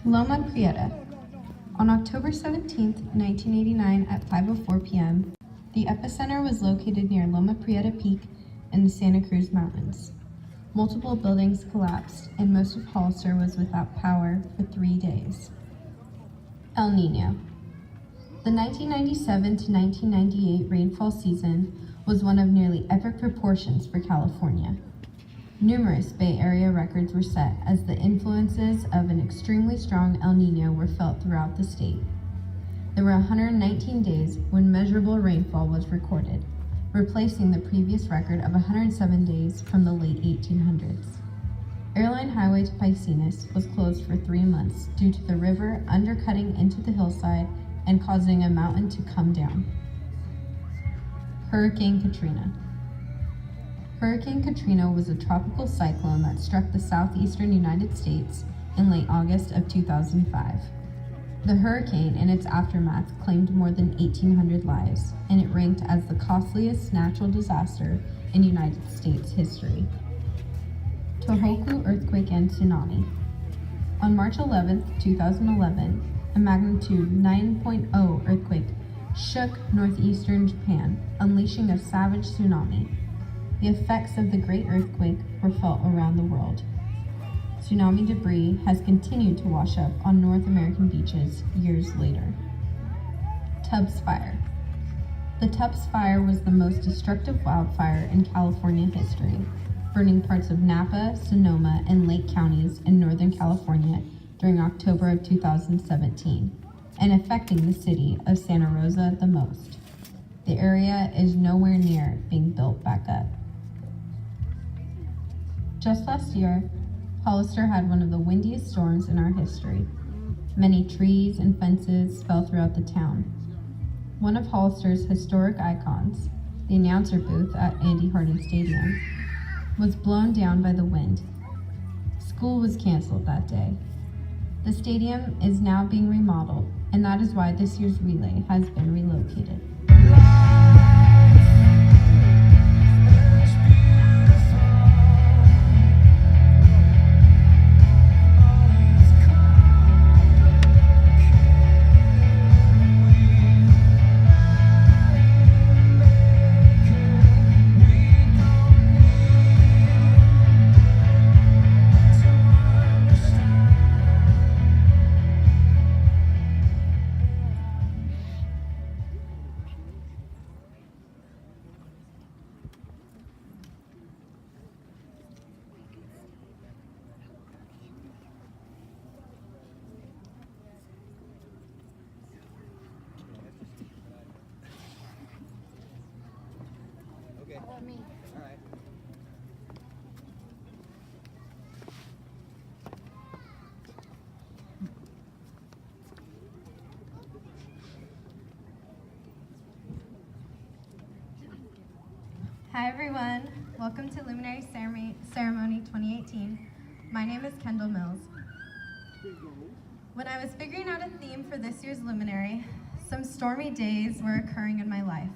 Loma Prieta. On October 17, 1989 at 5:04 p.m., the epicenter was located near Loma Prieta Peak in the Santa Cruz Mountains. Multiple buildings collapsed, and most of Hollister was without power for 3 days. El Niño. The 1997 to 1998 rainfall season was one of nearly epic proportions for California. Numerous Bay Area records were set as the influences of an extremely strong El Niño were felt throughout the state. There were 119 days when measurable rainfall was recorded, replacing the previous record of 107 days from the late 1800s. Airline Highway to Piscinas was closed for 3 months due to the river undercutting into the hillside and causing a mountain to come down. Hurricane Katrina. Hurricane Katrina was a tropical cyclone that struck the southeastern United States in late August of 2005. The hurricane and its aftermath claimed more than 1,800 lives, and it ranked as the costliest natural disaster in United States history. Tohoku earthquake and tsunami. On March 11, 2011, a magnitude 9.0 earthquake shook northeastern Japan, unleashing a savage tsunami. The effects of the great earthquake were felt around the world. Tsunami debris has continued to wash up on North American beaches years later. Tubbs Fire. The Tubbs Fire was the most destructive wildfire in California history, burning parts of Napa, Sonoma, and Lake counties in Northern California during October of 2017, and affecting the city of Santa Rosa the most. The area is nowhere near being built back up. Just last year, Hollister had one of the windiest storms in our history. Many trees and fences fell throughout the town. One of Hollister's historic icons, the announcer booth at Andy Hardin Stadium, was blown down by the wind. School was canceled that day. The stadium is now being remodeled, and that is why this year's relay has been relocated. Hi everyone, welcome to Luminary Ceremony 2018. My name is Kendall Mills. When I was figuring out a theme for this year's Luminary, some stormy days were occurring in my life.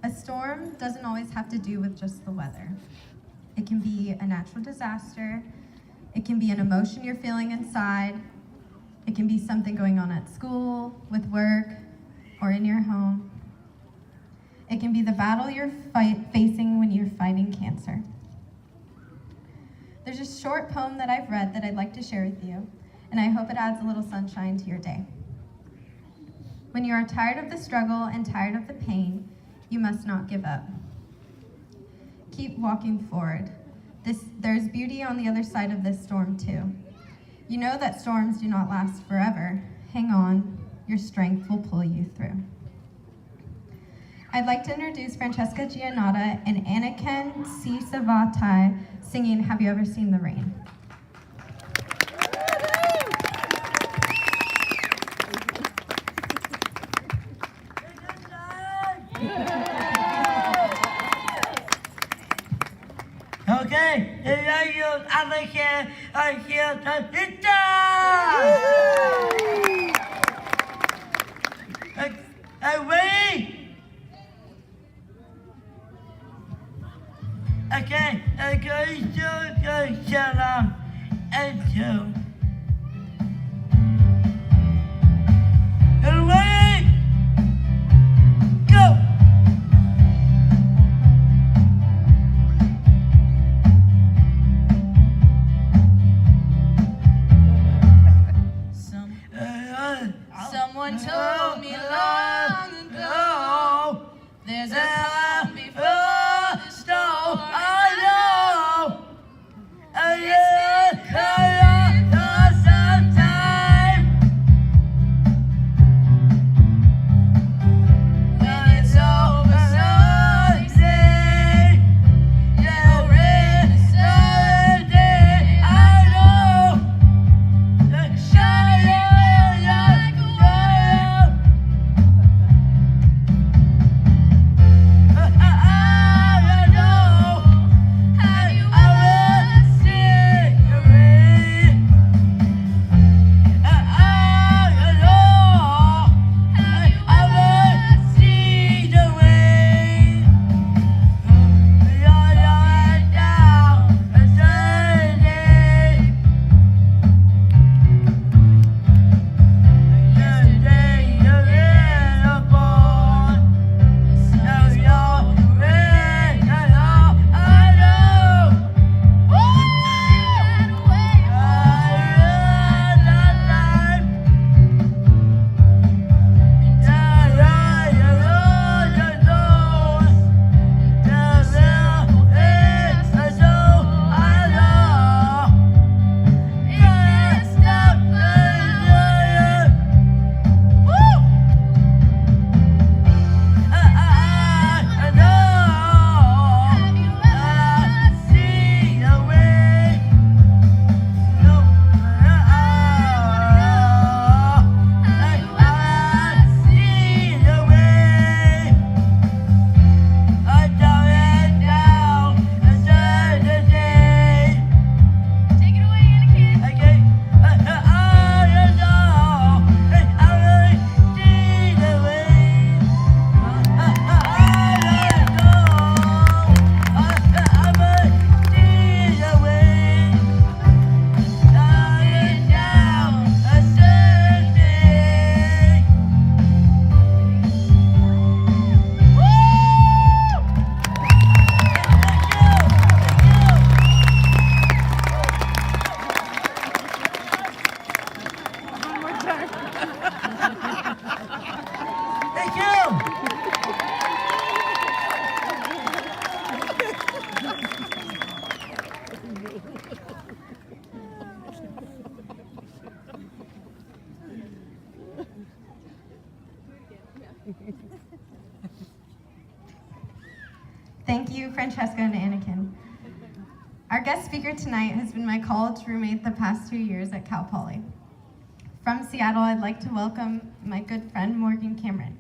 A storm doesn't always have to do with just the weather. It can be a natural disaster, it can be an emotion you're feeling inside, it can be something going on at school, with work, or in your home. It can be the battle you're facing when you're fighting cancer. There's a short poem that I've read that I'd like to share with you, and I hope it adds a little sunshine to your day. When you are tired of the struggle and tired of the pain, you must not give up. Keep walking forward. There's beauty on the other side of this storm too. You know that storms do not last forever. Hang on, your strength will pull you through. I'd like to introduce Francesca Giannotta and Anakin C. Savatai singing Have You Ever Seen the Rain? Okay, I hear the pizza! Wait! Okay, I'm going to shut up and two. Thank you, Francesca and Anakin. Our guest speaker tonight has been my college roommate the past 2 years at Cal Poly. From Seattle, I'd like to welcome my good friend, Morgan Cameron.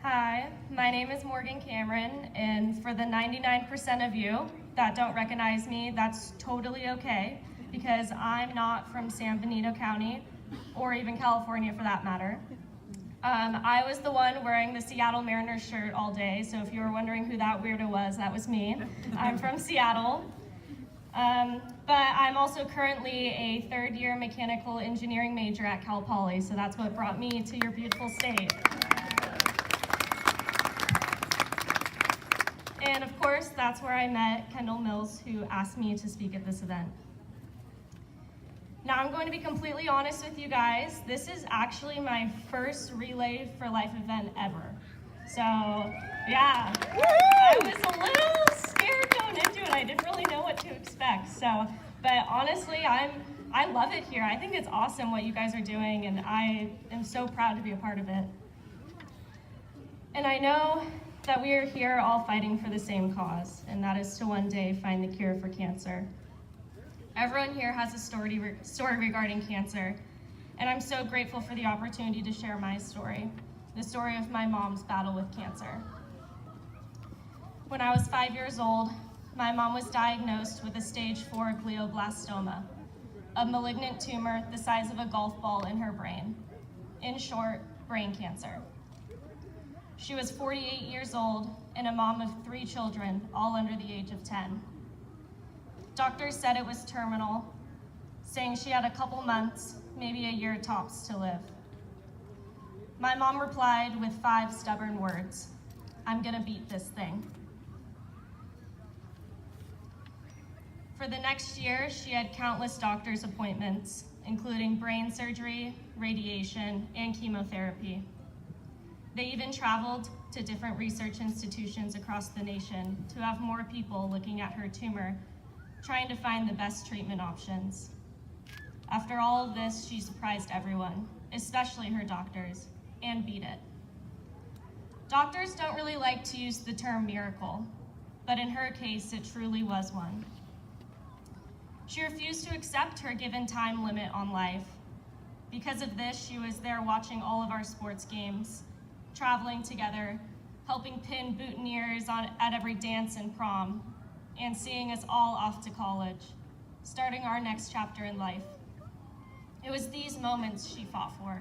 Hi, my name is Morgan Cameron, and for the 99% of you that don't recognize me, that's totally okay, because I'm not from San Benito County, or even California for that matter. I was the one wearing the Seattle Mariners shirt all day, so if you were wondering who that weirdo was, that was me. I'm from Seattle. But I'm also currently a third-year mechanical engineering major at Cal Poly, so that's what brought me to your beautiful state. And of course, that's where I met Kendall Mills, who asked me to speak at this event. Now I'm going to be completely honest with you guys. This is actually my first Relay for Life event ever. So yeah, I was a little scared going into it. I didn't really know what to expect. But honestly, I love it here. I think it's awesome what you guys are doing, and I am so proud to be a part of it. And I know that we are here all fighting for the same cause, and that is to one day find the cure for cancer. Everyone here has a story regarding cancer, and I'm so grateful for the opportunity to share my story, the story of my mom's battle with cancer. When I was 5 years old, my mom was diagnosed with a stage 4 glioblastoma, a malignant tumor the size of a golf ball in her brain. In short, brain cancer. She was 48 years old and a mom of 3 children, all under the age of 10. Doctors said it was terminal, saying she had a couple months, maybe a year tops to live. My mom replied with 5 stubborn words: "I'm gonna beat this thing." For the next year, she had countless doctor's appointments, including brain surgery, radiation, and chemotherapy. They even traveled to different research institutions across the nation to have more people looking at her tumor, trying to find the best treatment options. After all of this, she surprised everyone, especially her doctors, and beat it. Doctors don't really like to use the term miracle, but in her case, it truly was one. She refused to accept her given time limit on life. Because of this, she was there watching all of our sports games, traveling together, helping pin boutonnieres at every dance and prom, and seeing us all off to college, starting our next chapter in life. It was these moments she fought for.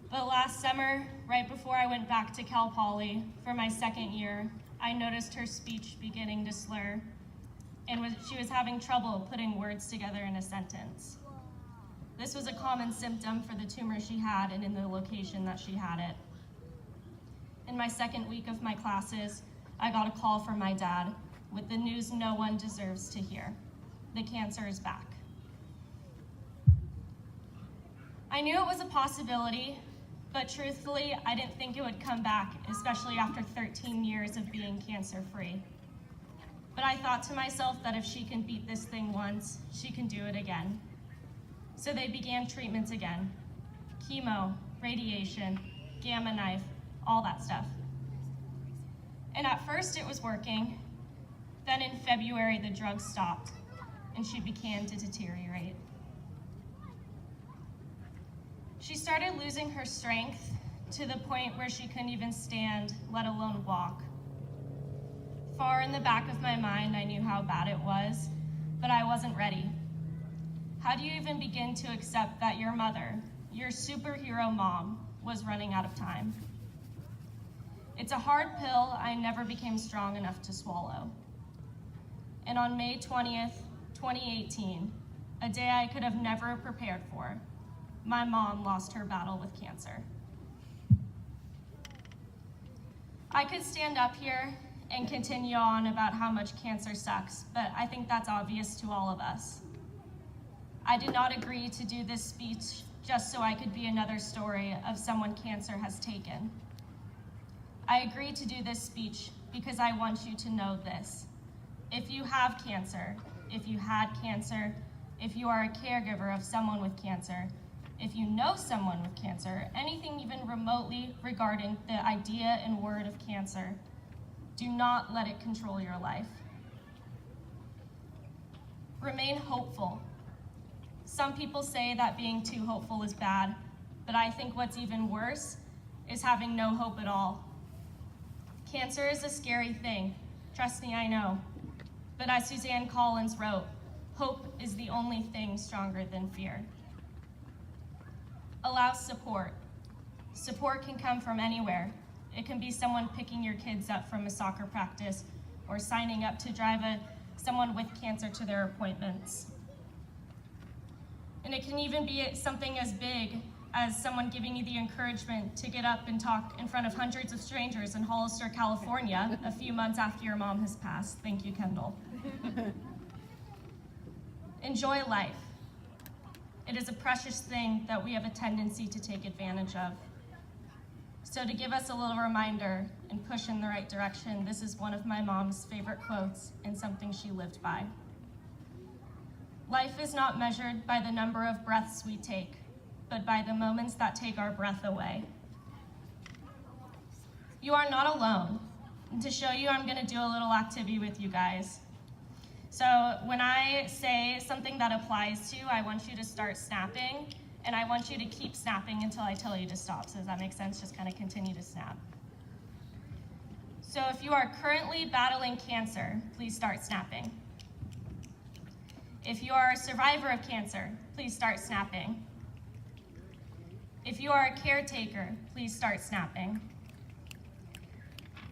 But last summer, right before I went back to Cal Poly for my second year, I noticed her speech beginning to slur, and she was having trouble putting words together in a sentence. This was a common symptom for the tumor she had and in the location that she had it. In my second week of my classes, I got a call from my dad with the news no one deserves to hear: the cancer is back. I knew it was a possibility, but truthfully, I didn't think it would come back, especially after 13 years of being cancer-free. But I thought to myself that if she can beat this thing once, she can do it again. So they began treatments again: chemo, radiation, gamma knife, all that stuff. And at first it was working. Then in February, the drugs stopped and she began to deteriorate. She started losing her strength to the point where she couldn't even stand, let alone walk. Far in the back of my mind, I knew how bad it was, but I wasn't ready. How do you even begin to accept that your mother, your superhero mom, was running out of time? It's a hard pill I never became strong enough to swallow. And on May 20th, 2018, a day I could have never prepared for, my mom lost her battle with cancer. I could stand up here and continue on about how much cancer sucks, but I think that's obvious to all of us. I did not agree to do this speech just so I could be another story of someone cancer has taken. I agreed to do this speech because I want you to know this. If you have cancer, if you had cancer, if you are a caregiver of someone with cancer, if you know someone with cancer, anything even remotely regarding the idea and word of cancer, do not let it control your life. Remain hopeful. Some people say that being too hopeful is bad, but I think what's even worse is having no hope at all. Cancer is a scary thing. Trust me, I know. But as Suzanne Collins wrote, hope is the only thing stronger than fear. Allow support. Support can come from anywhere. It can be someone picking your kids up from a soccer practice or signing up to drive someone with cancer to their appointments. And it can even be something as big as someone giving you the encouragement to get up and talk in front of hundreds of strangers in Hollister, California, a few months after your mom has passed. Thank you, Kendall. Enjoy life. It is a precious thing that we have a tendency to take advantage of. So to give us a little reminder and push in the right direction, this is one of my mom's favorite quotes and something she lived by. Life is not measured by the number of breaths we take, but by the moments that take our breath away. You are not alone. And to show you, I'm gonna do a little activity with you guys. So when I say something that applies to you, I want you to start snapping, and I want you to keep snapping until I tell you to stop. So does that make sense? Just kind of continue to snap. So if you are currently battling cancer, please start snapping. If you are a survivor of cancer, please start snapping. If you are a caretaker, please start snapping.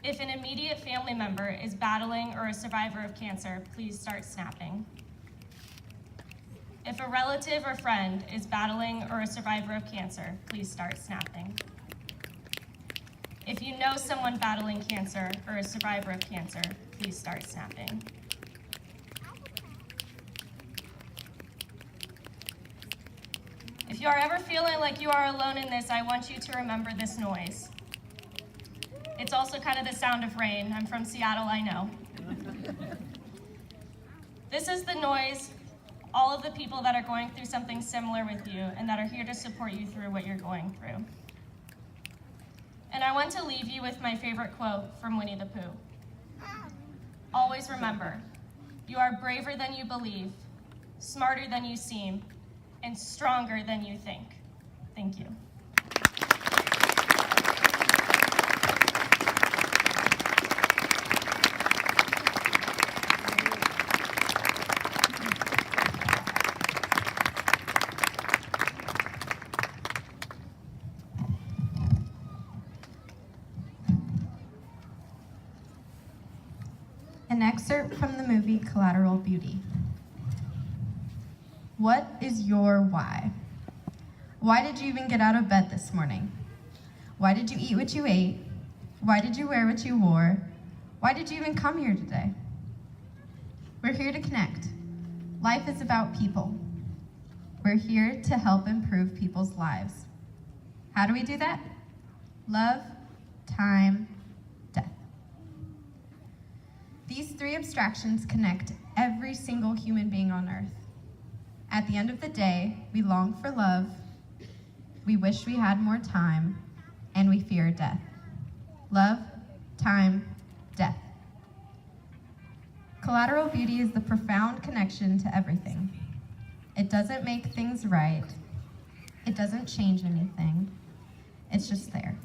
If an immediate family member is battling or a survivor of cancer, please start snapping. If a relative or friend is battling or a survivor of cancer, please start snapping. If you know someone battling cancer or a survivor of cancer, please start snapping. If you are ever feeling like you are alone in this, I want you to remember this noise. It's also kind of the sound of rain. I'm from Seattle, I know. This is the noise all of the people that are going through something similar with you and that are here to support you through what you're going through. And I want to leave you with my favorite quote from Winnie the Pooh. Always remember, you are braver than you believe, smarter than you seem, and stronger than you think. Thank you. An excerpt from the movie Collateral Beauty. What is your why? Why did you even get out of bed this morning? Why did you eat what you ate? Why did you wear what you wore? Why did you even come here today? We're here to connect. Life is about people. We're here to help improve people's lives. How do we do that? Love, time, death. These three abstractions connect every single human being on earth. At the end of the day, we long for love, we wish we had more time, and we fear death. Love, time, death. Collateral beauty is the profound connection to everything. It doesn't make things right. It doesn't change anything. It's just there.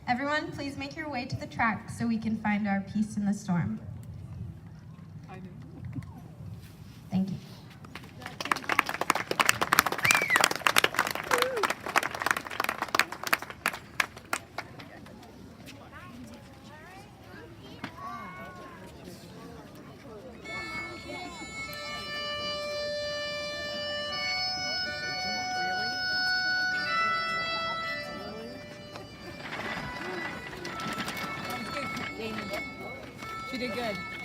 Everyone, please make your way to the track so we can find our peace in the storm. Thank you. She did good.